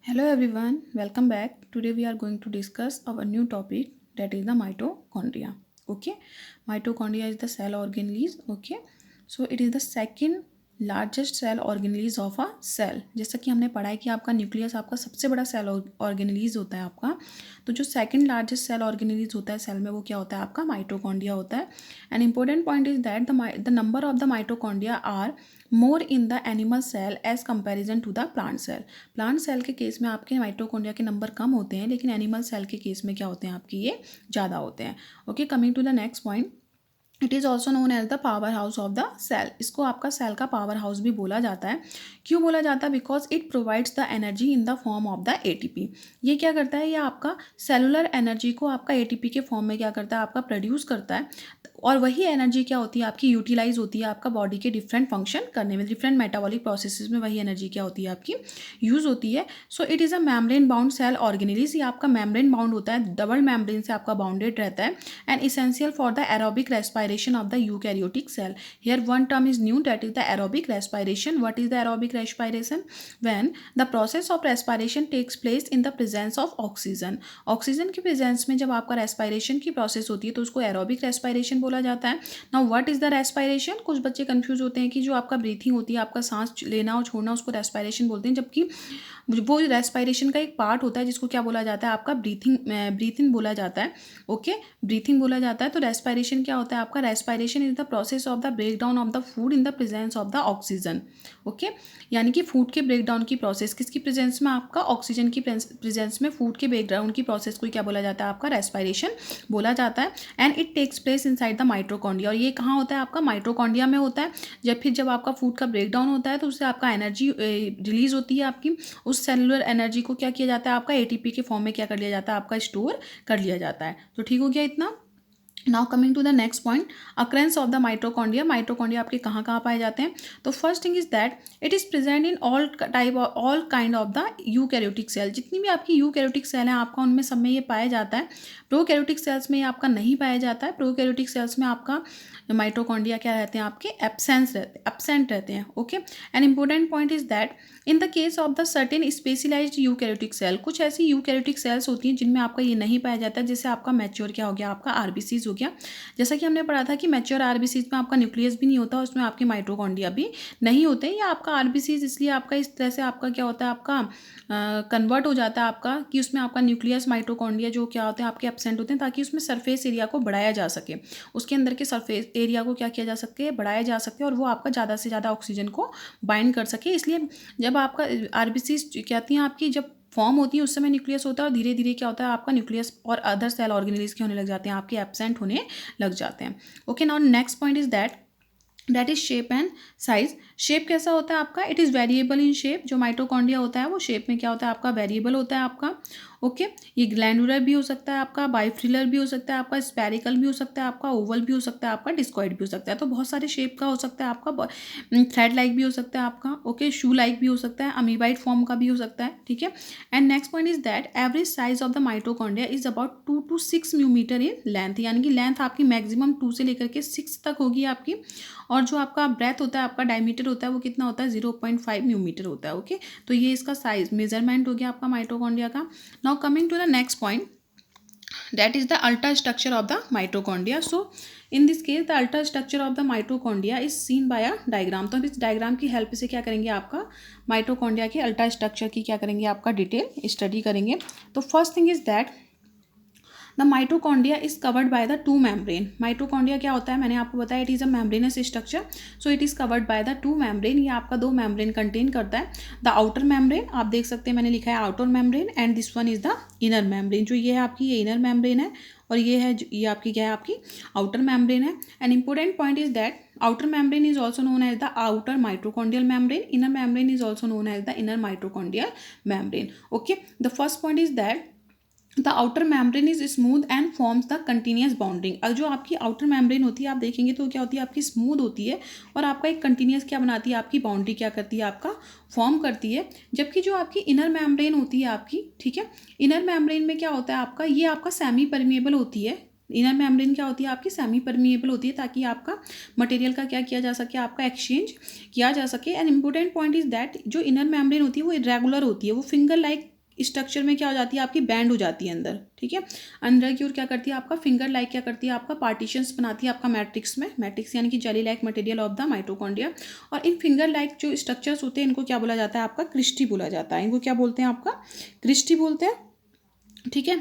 Hello everyone, welcome back. Today we are going to discuss our new topic, that is the mitochondria. Okay, mitochondria is the cell organelles. Okay, so it is the second largest cell organelles of a cell. जैसा कि हमने पढ़ा है कि आपका nucleus आपका सबसे बड़ा सेल ऑर्गेनलीज होता है आपका. तो जो सेकंड लार्जेस्ट सेल ऑर्गेनलीज होता है सेल में वो क्या होता है आपका माइटोकॉन्ड्रिया होता है. And important point is that the number of the mitochondria are more in the animal cell as comparison to the plant cell. Plant cell के केस में आपके माइटोकॉन्ड्रिया के नंबर कम होते हैं, लेकिन एनिमल सेल के केस में क्या होते हैं आपके ये ज़्यादा होते हैं. Okay, coming to the next point. It is also known as the power house of the cell. इसको आपका सेल का पावर हाउस भी बोला जाता है. क्यों बोला जाता है? Because it provides the energy in the form of the ATP. ये क्या करता है? ये आपका सेलुलर एनर्जी को आपका एटीपी के फॉर्म में क्या करता है? आपका प्रोड्यूस करता है. और वही एनर्जी क्या होती है आपकी? यूटिलाइज होती है आपका बॉडी के डिफरेंट फंक्शन करने में, डिफरेंट मेटाबॉलिक प्रोसेसेस में वही एनर्जी क्या होती है आपकी? यूज़ होती है. So it is a membrane bound cell organelles. ये आपका मेम्ब्रेन बाउंड होता है, डबल मेम्ब्रेन से आपका बाउंडेड रहता है. And essential for the aerobic respiration of the eukaryotic cell. Here one term is new, that is the aerobic respiration. What is the aerobic respiration? When the process of respiration takes place in the presence of oxygen. Oxygen की presence में जब आपका respiration की process होती है तो उसको aerobic respiration बोला जाता है. Now what is the respiration? कुछ बच्चे कंफ्यूज होते हैं कि जो आपका ब्रीथिंग होती है, आपका सांस लेना और छोड़ना, उसको रेस्पिरेशन बोलते हैं, जबकि वो रेस्पिरेशन का एक पार्ट होता है जिसको क्या बोला जाता है आपका? ब्रीथिंग बोला जाता है. ओके, ब्रीथिंग बोला जाता है. तो रेस्पिरेशन क्या होता है आपका? Respiration is the process of the break down of the food in the presence of the oxygen. Okay, यानी कि फूड के ब्रेक डाउन की प्रोसेस किसकी प्रेजेंस में? आपका ऑक्सीजन की प्रेजेंस में फूड के ब्रेक डाउन की प्रोसेस को क्या बोला जाता है? आपका रेस्पिरेशन बोला जाता है. And it takes place inside the mitochondria. और ये कहाँ होता है आपका? माइटोकॉन्ड्रिया में होता है. जब आपका फूड का ब्रेक डाउन होता है तो उससे आपका एनर्जी रिलीज होती है आपकी. उस सेलुलर एनर्जी को क्या किया जाता है आपका? एटीपी के फॉर्म में क्या कर लिया जाता है आपका? स्टोर कर लिया जाता है. तो ठीक हो गया इतना. Now coming to the next point, occurrence of the mitochondria. Mitochondria आपके कहाँ कहाँ पाए जाते हैं? तो first thing is that it is present in all kind of the eukaryotic cell. जितनी भी आपकी यूकैरियोटिक सेल हैं आपका उनमें सब में ये पाया जाता है. प्रोकैरियोटिक सेल्स में ये आपका नहीं पाया जाता है. प्रोकैरियोटिक सेल्स में आपका माइटोकॉन्ड्रिया क्या रहते हैं आपके? एब्सेंट रहते हैं. Okay, an important point is that in the case of the certain specialised eukaryotic cell, कुछ ऐसी यूकैरियोटिक सेल्स होती हैं जिनमें आपका ये नहीं पाया जाता है. जैसे आपका मैच्योर क्या हो गया? आपका आरबीसीज हो गया. जैसा कि हमने पढ़ा था कि मैच्योर आरबीसीज में आपका न्यूक्लियस भी नहीं होता, उसमें आपके माइटोकॉन्ड्रिया भी नहीं होते. या आपका आरबीसीज इसलिए आपका इस तरह से आपका क्या होता है? आपका कन्वर्ट हो जाता है आपका कि उसमें आपका न्यूक्लियस माइटोकॉन्ड्रिया जो क्या होते हैं आपके एब्सेंट होते हैं, ताकि उसमें सरफेस एरिया को बढ़ाया जा सके. उसके अंदर के सरफेस एरिया को क्या किया जा सके? बढ़ाया जा सके, और वो आपका ज़्यादा से ज़्यादा ऑक्सीजन को बाइंड कर सके. इसलिए जब आपका आरबीसीज कहती हैं आपकी जब फॉर्म होती है उस समय न्यूक्लियस होता है, और धीरे धीरे क्या होता है आपका न्यूक्लियस और अदर सेल ऑर्गेनल्स के होने लग जाते हैं, आपके एब्सेंट होने लग जाते हैं. Okay, now next point is that is shape and size. Shape कैसा होता है आपका? It is variable in shape. जो माइटोकॉन्ड्रिया होता है वो शेप में क्या होता है आपका? वेरिएबल होता है आपका. ओके, ये ग्लैंडुलर भी हो सकता है आपका, बाइफ्रिलर भी हो सकता है आपका, स्पेरिकल भी हो सकता है आपका, ओवल भी हो सकता है आपका, डिस्कॉइड भी हो सकता है. तो बहुत सारे शेप का हो सकता है आपका. थ्रेड लाइक भी हो सकता है आपका. ओके, शू लाइक भी हो सकता है, अमीबाइड फॉर्म का भी हो सकता है. ठीक है. And next point is that average size of the mitochondria is about 2 to 6 millimetre in length. यानी कि लेंथ आपकी मैक्सिमम 2 से लेकर के 6 तक होगी आपकी. और जो आपका ब्रेथ होता है, आपका डायमीटर होता है, वो कितना होता है? 0.5 मिलीमीटर होता है. ओके, तो ये इसका साइज मेजरमेंट हो गया आपका माइटोकॉन्ड्रिया का. Now coming to the next point, that is the ultra structure of the mitochondria. So in this case the ultra structure of the mitochondria is seen by a diagram. तो हम इस diagram की help से क्या करेंगे? आपका mitochondria के ultra structure की क्या करेंगे? आपका डिटेल स्टडी करेंगे. तो first thing is that the mitochondria is covered by the two membrane. Mitochondria क्या होता है? मैंने आपको बताया it is a membranous structure. So it is covered by the two membrane. ये आपका दो मेम्ब्रेन कंटेन करता है. द आउटर मेम्ब्रेन आप देख सकते हैं, मैंने लिखा है outer membrane, and this one is the inner membrane. जो ये है आपकी ये इनर मेम्ब्रेन है, और ये है ये आपकी क्या है? आपकी आउटर मेम्ब्रेन है. An important point is that outer membrane is also known as the outer mitochondrial membrane. Inner membrane is also known as the inner mitochondrial membrane. Okay, the first point is that the outer membrane is smooth and forms the continuous bounding. अब जो आपकी outer membrane होती है आप देखेंगे तो क्या होती है? आपकी स्मूथ होती है, और आपका एक कंटिन्यूस क्या बनाती है? आपकी बाउंड्री क्या करती है? आपका फॉर्म करती है. जबकि जो आपकी इनर मेम्ब्रेन होती है आपकी, ठीक है, इनर मेम्ब्रेन में क्या होता है आपका? ये आपका सेमी परमिएबल होती है. इनर मेम्ब्रेन क्या होती है? आपकी सेमी परमिएबल होती है, ताकि आपका मटेरियल का क्या किया जा सके? आपका एक्सचेंज किया जा सके. An important point is that जो इनर मेम्ब्रेन होती है वो इरेगुलर होती है, वो फिंगर लाइक स्ट्रक्चर में क्या हो जाती है आपकी, बैंड हो जाती है अंदर, ठीक है। अंदर की ओर क्या करती है आपका फिंगर लाइक क्या करती है आपका पार्टीशंस बनाती है आपका मैट्रिक्स में, मैट्रिक्स यानी कि jelly like material of the mitochondria. और इन फिंगर लाइक जो स्ट्रक्चर्स होते हैं इनको क्या बोला जाता है आपका, क्रिस्टी बोला जाता है। इनको क्या बोलते हैं आपका, क्रिस्टी बोलते हैं, ठीक है।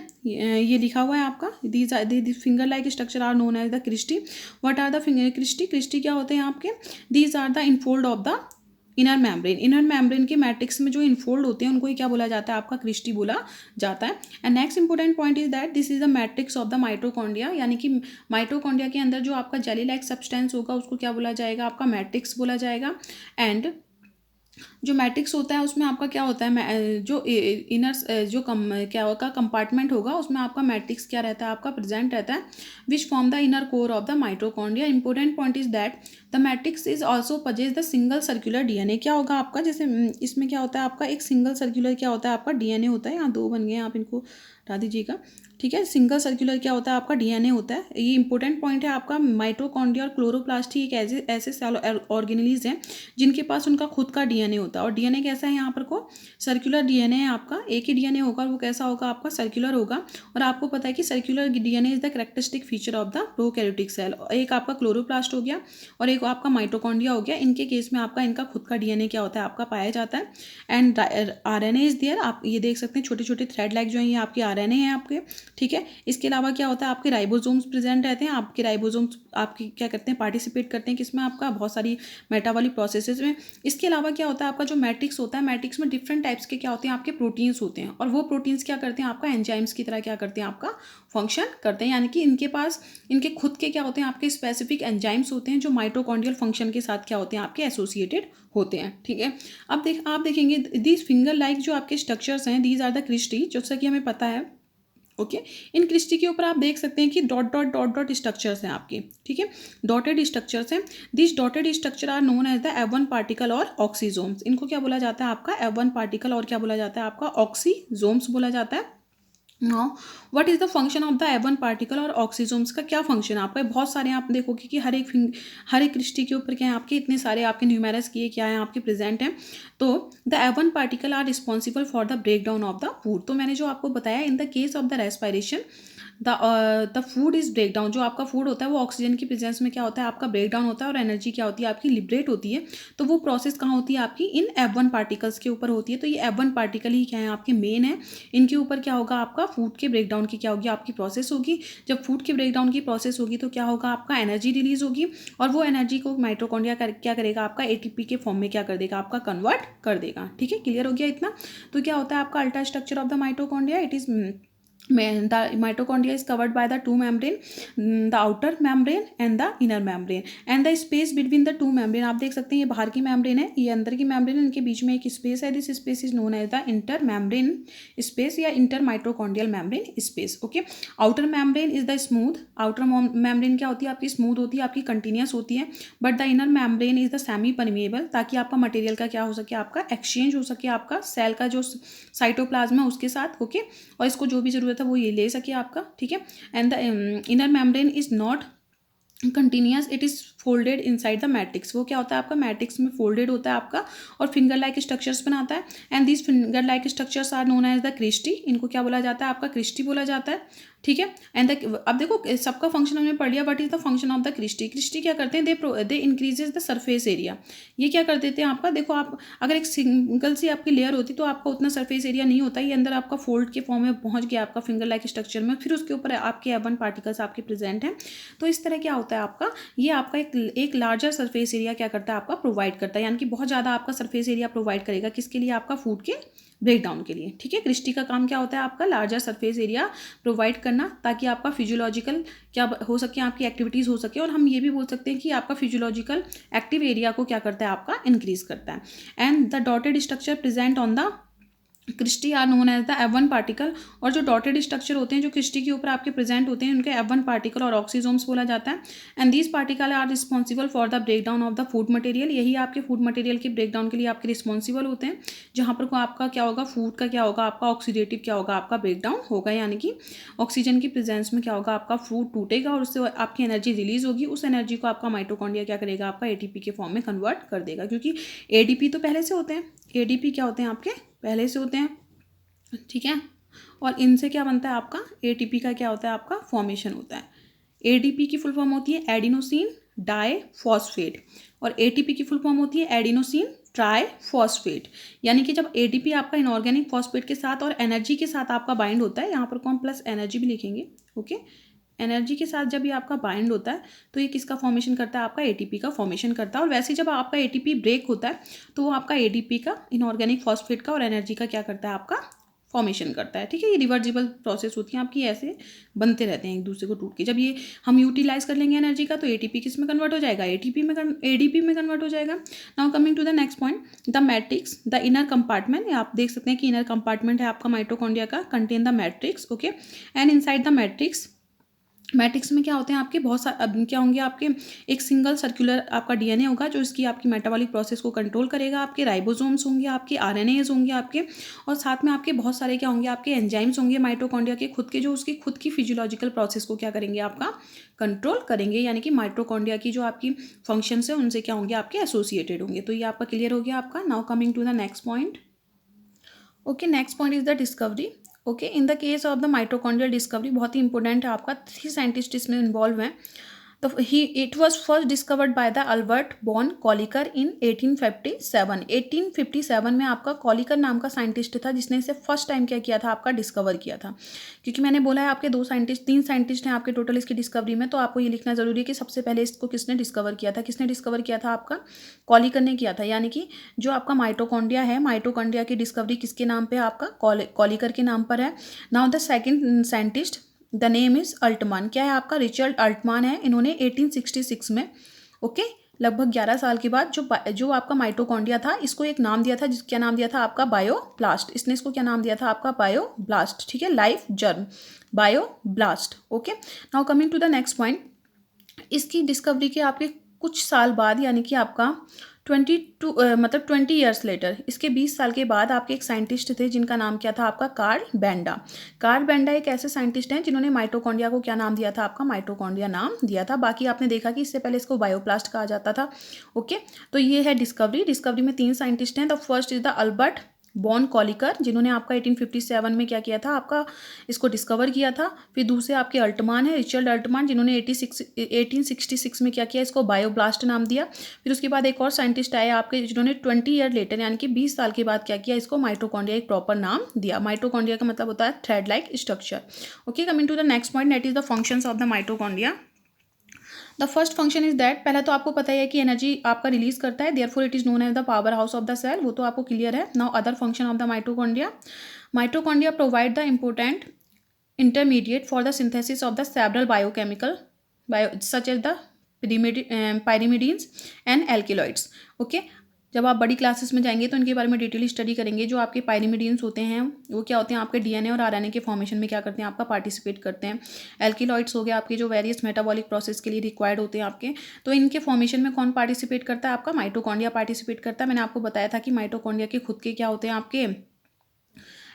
ये लिखा हुआ है आपका, these finger like structure are known as the cristae. What are the finger cristae, cristae क्या होते हैं आपके, these are the infold of the inner membrane. Inner membrane के मैट्रिक्स में जो इनफोल्ड होते हैं उनको ही क्या बोला जाता है आपका, क्रिस्टी बोला जाता है। And next important point is that this is the matrix of the mitochondria, यानी कि माइटोकॉन्ड्रिया के अंदर जो आपका जेली लाइक सब्सटेंस होगा उसको क्या बोला जाएगा आपका, मैट्रिक्स बोला जाएगा। एंड जो मैट्रिक्स होता है उसमें आपका क्या होता है, जो इनर जो क्या होगा कंपार्टमेंट होगा उसमें आपका मैट्रिक्स क्या रहता है आपका, प्रेजेंट रहता है, which form the inner core of the mitochondria. Important point is that the matrix is also पजेज the single circular DNA. क्या होगा आपका, जैसे इसमें क्या होता है आपका, एक सिंगल सर्कुलर क्या होता है आपका डीएनए होता है। यहाँ दो बन गए, आप इनको हटा दीजिएगा, ठीक है। सिंगल सर्कुलर क्या होता है आपका, डीएनए होता है। ये इंपॉर्टेंट पॉइंट है आपका। माइटोकॉन्ड्रिया और क्लोरोप्लास्ट ही एक ऐसे सेल ऑर्गेनेलिज हैं जिनके पास उनका खुद का डीएनए होता है। और डीएनए कैसा है यहाँ पर को, सर्कुलर डीएनए है आपका, एक ही डीएनए होगा और वो कैसा होगा आपका, सर्कुलर होगा। और आपको पता है कि circular DNA is the characteristic feature of the prokaryotic cell. एक आपका क्लोरोप्लास्ट हो गया और एक आपका माइटोकॉन्ड्रिया हो गया। इनके केस में आपका इनका खुद का डीएनए क्या होता है आपका, पाया जाता है। एंड आरएनए इज देयर, आप ये देख सकते हैं छोटे छोटे थ्रेड लाइक जो है ये आपके आरएनए हैं आपके, ठीक है। इसके अलावा क्या होता है आपके राइबोसोम्स प्रेजेंट रहते हैं। आपके राइबोसोम्स आपकी क्या करते हैं, पार्टिसिपेट करते हैं किसमें आपका, बहुत सारी मेटाबॉलिक प्रोसेसेस में। इसके अलावा क्या होता है आपका, जो मैट्रिक्स होता है, मैट्रिक्स में डिफरेंट टाइप्स के क्या होते हैं आपके, प्रोटीन्स होते हैं। और वो प्रोटीन्स क्या करते हैं आपका, एंजाइम्स की तरह क्या करते हैं आपका, फंक्शन करते हैं। यानी कि इनके पास इनके खुद के क्या होते हैं आपके, स्पेसिफिक एंजाइम्स होते हैं जो माइटोकॉन्ड्रियल फंक्शन के साथ क्या होते हैं आपके, एसोसिएटेड होते हैं, ठीक है। अब आप देखेंगे दीज फिंगर लाइक जो आपके स्ट्रक्चर्स हैं, दीज आर द क्रिस्टी, जैसा कि हमें पता है, ओके। इन क्रिस्टी के ऊपर आप देख सकते हैं कि dot dot dot dot structures हैं आपके, ठीक है, डॉटेड स्ट्रक्चर्स हैं। This dotted structure are known as the F1 particle और ऑक्सीजोम्स। इनको क्या बोला जाता है आपका, F1 पार्टिकल और क्या बोला जाता है आपका, ऑक्सीजोम्स बोला जाता है। Now what is the function of the F1 particle और ऑक्सीजोम्स का क्या फंक्शन है आपका, बहुत सारे आप देखोगे कि हर एक क्रिस्टी के ऊपर क्या है आपके, इतने सारे आपके न्यूमेरस किए क्या है आपके प्रेजेंट हैं। तो the F1 particle are responsible for the break down of the food. तो मैंने जो आपको बताया, in the case of the respiration the food is break down, जो आपका फूड होता है वो ऑक्सीजन की प्रेजेंस में क्या होता है आपका, ब्रेक डाउन होता है और एनर्जी क्या होती है आपकी, लिबरेट होती है। तो वो प्रोसेस कहाँ होती है आपकी, इन F1 पार्टिकल्स के ऊपर होती है। तो ये F1 पार्टिकल ही क्या है आपके, मेन है। इनके ऊपर क्या होगा आपका, फूड के ब्रेक डाउन की क्या होगी आपकी, प्रोसेस होगी। जब फूड के ब्रेक डाउन की प्रोसेस होगी तो क्या होगा आपका, एनर्जी रिलीज होगी। और वो एनर्जी को माइटोकॉन्ड्रिया क्या करेगा आपका, एटीपी के फॉर्म में क्या कर देगा आपका, कन्वर्ट कर देगा, ठीक है। क्लियर हो गया इतना। तो क्या होता है आपका ultra structure of the mitochondria, it is the mitochondria is covered by the two membrane, the outer membrane and the inner membrane, and the space between the two membrane। आप देख सकते हैं ये बाहर की membrane है, ये अंदर की membrane है, इनके बीच में एक space है। this space is known as the intermembrane space या intermitochondrial membrane space, okay। outer membrane is the smooth, outer membrane क्या होती है आपकी, smooth होती है, आपकी continuous होती है। but the inner membrane is the semi permeable, ताकि आपका material का क्या हो सके, आपका exchange हो सके आपका सेल का जो साइटोप्लाज्म है उसके साथ, ओके। और इसको जो भी जरूरत है वो ये ले सके आपका, ठीक है। And the inner membrane is not continuous, it is folded inside the matrix. वो क्या होता है आपका, मैट्रिक्स में फोल्डेड होता है आपका और फिंगर लाइक स्ट्रक्चर्स बनाता है। And this finger like structures are known as the cristae. इनको क्या बोला जाता है आपका, क्रिस्टी बोला जाता है, ठीक है। एंड अब देखो सबका फंक्शन हमने पढ़ लिया। What is the function of the cristae, cristae क्या करते हैं, they increases the surface area. ये क्या कर देते हैं आपका, देखो आप अगर एक सिंगल सी आपकी लेयर होती तो आपका उतना सरफेस एरिया नहीं होता। ये अंदर आपका फोल्ड के फॉर्म में पहुंच गया आपका फिंगर लाइक स्ट्रक्चर में, फिर उसके ऊपर आपके F1 पार्टिकल्स आपके प्रेजेंट हैं। तो इस तरह क्या होता है आपका, ये आपका एक लार्जर सरफेस एरिया क्या करता है आपका, प्रोवाइड करता है। यानी कि बहुत ज़्यादा आपका सरफेस एरिया प्रोवाइड करेगा, किसके लिए, आपका फूड के ब्रेक डाउन के लिए, ठीक है। क्रिस्टी का काम क्या होता है आपका, लार्जर सरफेस एरिया प्रोवाइड करना, ताकि आपका फिजियोलॉजिकल क्या हो सके, आपकी एक्टिविटीज़ हो सके। और हम ये भी बोल सकते हैं कि आपका फिजियोलॉजिकल एक्टिव एरिया को क्या करता है आपका, इंक्रीज करता है। And the dotted structure present on the cristae are known as the F1 particle. और जो डॉटेड स्ट्रक्चर होते हैं जो क्रिस्टी के ऊपर आपके प्रेजेंट होते हैं उनके F1 पार्टिकल और ऑक्सीजोम्स बोला जाता है। And these particle are responsible for the break down of the food material. यही आपके फूड मटेरियल के ब्रेक डाउन के लिए आपके रिस्पॉन्सिबल होते हैं, जहाँ पर को आपका क्या होगा, फूड का क्या होगा आपका, ऑक्सीडेटिव क्या होगा आपका, ब्रेक डाउन होगा। यानी कि ऑक्सीजन की प्रेजेंस में क्या होगा आपका, फूड टूटेगा और उससे आपकी एनर्जी रिलीज होगी। उस एनर्जी को आपका माइटोकॉन्ड्रिया क्या करेगा आपका, एटीपी के फॉर्म में कन्वर्ट कर देगा। क्योंकि एडीपी तो पहले से होते हैं, एडीपी क्या होते हैं आपके, पहले से होते हैं, ठीक है। और इनसे क्या बनता है आपका, एटीपी का क्या होता है आपका फॉर्मेशन होता है। एडीपी की फुल फॉर्म होती है एडिनोसिन डाइफॉस्फेट और एटीपी की फुल फॉर्म होती है एडिनोसिन ट्राइफॉस्फेट। यानी कि जब एटीपी आपका इनऑर्गेनिक फॉस्फेट के साथ और एनर्जी के साथ आपका बाइंड होता है, यहाँ पर कौन प्लस एनर्जी भी लिखेंगे, ओके। एनर्जी के साथ जब ये आपका बाइंड होता है तो ये किसका फॉर्मेशन करता है, आपका एटीपी का फॉर्मेशन करता है। और वैसे जब आपका एटीपी ब्रेक होता है तो वो आपका एडीपी का, इनऑर्गेनिक फॉस्फेट का और एनर्जी का क्या करता है, आपका फॉर्मेशन करता है। ठीक है, ये रिवर्जिबल प्रोसेस होती है आपकी, ऐसे बनते रहते हैं एक दूसरे को टूट के। जब ये हम यूटिलाइज कर लेंगे एनर्जी का तो एटीपी किस में कन्वर्ट हो जाएगा, एटीपी में, एडीपी में कन्वर्ट हो जाएगा। Now coming to the next point, the matrix, the inner compartment. आप देख सकते हैं कि इनर कंपार्टमेंट है आपका माइटोकॉन्ड्रिया का, contain the matrix, okay. And inside the matrix, matrix में क्या होते हैं आपके बहुत सारे क्या होंगे आपके, एक सिंगल सर्कुलर आपका डीएनए होगा जो इसकी आपकी मेटाबॉलिक प्रोसेस को कंट्रोल करेगा। आपके राइबोसोम्स होंगे, आपके आरएनएज होंगे आपके, और साथ में आपके बहुत सारे क्या होंगे, आपके एंजाइम्स होंगे माइटोकॉन्ड्रिया के खुद के, जो उसकी खुद की फिजियोलॉजिकल प्रोसेस को क्या करेंगे, आपका कंट्रोल करेंगे। यानी कि माइटोकॉन्ड्रिया की जो आपकी फंक्शंस है उनसे क्या होंगे, आपके एसोसिएटेड होंगे। तो ये आपका क्लियर हो गया आपका। Now coming to the next point, okay. Next point is the discovery, okay. In the case of the mitochondrial discovery, बहुत ही इंपॉर्टेंट है आपका, 3 साइंटिस्ट इसमें इन्वॉल्व हैं। तो it was first discovered by the Albert von Kolliker इन 1857। 1857 में आपका कॉलिकर नाम का साइंटिस्ट था जिसने इसे फर्स्ट टाइम क्या किया था, आपका डिस्कवर किया था। क्योंकि मैंने बोला है आपके 3 साइंटिस्ट हैं आपके टोटल इसकी डिस्कवरी में, तो आपको ये लिखना जरूरी है कि सबसे पहले इसको किसने डिस्कवर किया था। किसने डिस्कवर किया था, आपका कॉलिकर ने किया था। यानी कि जो आपका माइटोकॉन्ड्रिया है, माइटोकॉन्ड्रिया की डिस्कवरी किसके नाम पे, आपका कॉलिकर के नाम पर है। Now the second scientist, the name is Altmann. क्या है आपका, रिचर्ड अल्टमान है। इन्होंने 1866 में, ओके, लगभग 11 साल के बाद जो आपका माइटोकॉन्ड्रिया था इसको एक नाम दिया था, क्या नाम दिया था आपका, बायोब्लास्ट। इसने इसको क्या नाम दिया था, आपका बायोब्लास्ट। ठीक है, life germ, bioblast, okay. Now coming to the next point, इसकी डिस्कवरी के आपके कुछ साल बाद, यानी कि आपका 20 ईयर्स लेटर, इसके 20 साल के बाद आपके एक साइंटिस्ट थे जिनका नाम क्या था, आपका कार्ल बेंडा। कार्ल बेंडा एक ऐसे साइंटिस्ट हैं जिन्होंने माइटोकॉन्ड्रिया को क्या नाम दिया था, आपका माइटोकॉन्ड्रिया नाम दिया था। बाकी आपने देखा कि इससे पहले इसको बायोप्लास्ट कहा जाता था, ओके। तो ये है डिस्कवरी में 3 साइंटिस्ट हैं। The first is the Albert von Kolliker, जिन्होंने आपका 1857 में क्या किया था, आपका इसको डिस्कवर किया था। फिर दूसरे आपके अल्टमान है, रिचर्ड अल्टमान, जिन्होंने 1866 में क्या किया, इसको बायोब्लास्ट नाम दिया। फिर उसके बाद एक और साइंटिस्ट आए आपके जिन्होंने 20 ईयर लेटर, यानी कि 20 साल के बाद क्या किया, इसको माइटोकॉन्ड्रिया एक प्रॉपर नाम दिया। माइटोकॉन्ड्रिया का मतलब होता है thread like structure, okay. Coming to the next point, that is the functions of the mitochondria. The first function is that, पहला तो आपको पता ही है कि एनर्जी आपका रिलीज करता है, therefore it is known as the power house of the cell, वो तो आपको क्लियर है। Now other function of the mitochondria provide the important intermediate for the synthesis of the several biochemical such as the pyrimidines and alkaloids, okay। जब आप बड़ी classes में जाएंगे तो इनके बारे में डिटेल स्टडी करेंगे। जो आपके पायरिमिडीन्स होते हैं वो क्या होते हैं, आपके डीएनए और आरएनए के फॉर्मेशन में क्या करते हैं, आपका पार्टिसिपेट करते हैं। एल्किलॉइड्स हो गया आपके, जो वेरियस मेटाबॉलिक प्रोसेस के लिए रिक्वायर्ड होते हैं आपके, तो इनके फॉर्मेशन में कौन पार्टिसिपेट करता है, आपका माइटोकॉन्ड्रिया पार्टिसिपेट करता है। मैंने आपको बताया था कि माइटोकॉन्ड्रिया के खुद के क्या होते हैं, आपके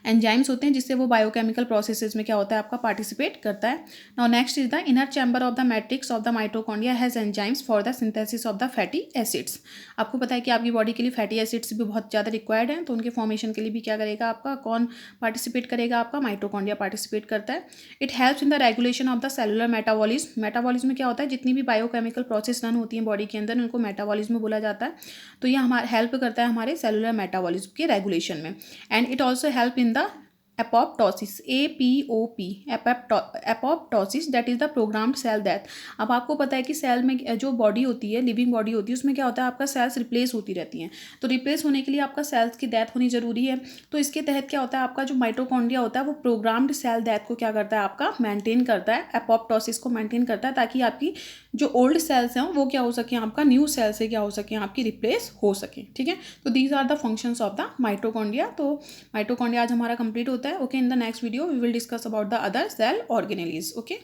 एंजाइम्स होते हैं, जिससे वो बायोकेमिकल प्रोसेसेस में क्या होता है, आपका पार्टिसिपेट करता है। Now next is the inner chamber of the matrix of the mitochondria has enzymes for the synthesis of the fatty acids. आपको पता है कि आपकी बॉडी के लिए फैटी एसिड्स भी बहुत ज़्यादा रिक्वायर्ड हैं, तो उनके फॉर्मेशन के लिए भी क्या करेगा, आपका कौन पार्टिसिपेट करेगा, आपका माइटोकॉन्ड्रिया पार्टिसिपेट करता है। It helps in the regulation of the cellular metabolism. Metabolism में क्या होता है, जितनी भी बायोकेमिकल प्रोसेस रन होती है बॉडी के अंदर उनको मेटाबॉलिज्म बोला जाता है। तो ये हमारा हेल्प करता है हमारे सेलुलर मेटाबॉलिज्म के रेगुलेशन में। And it also help in the apoptosis, APOP, apoptosis, that is the programmed cell death. अब आपको पता है कि सेल में जो बॉडी होती है, लिविंग बॉडी होती है, उसमें क्या होता है, आपका सेल्स रिप्लेस होती रहती हैं। तो रिप्लेस होने के लिए आपका सेल्स की डेथ होनी जरूरी है। तो इसके तहत क्या होता है, आपका जो माइटोकॉन्ड्रिया होता है वो प्रोग्राम्ड सेल डेथ को क्या करता है, आपका मेंटेन करता है, एपोप्टोसिस को मेंटेन करता है, ताकि आपकी जो ओल्ड सेल्स हैं वो क्या हो सके, आपका न्यू सेल से क्या हो सके, आपकी रिप्लेस हो सके। ठीक है, तो these are the functions of the mitochondria. तो माइटोकॉन्ड्रिया आज हमारा कंप्लीट होता है, okay. In the next video we will discuss about the other cell organelles, okay.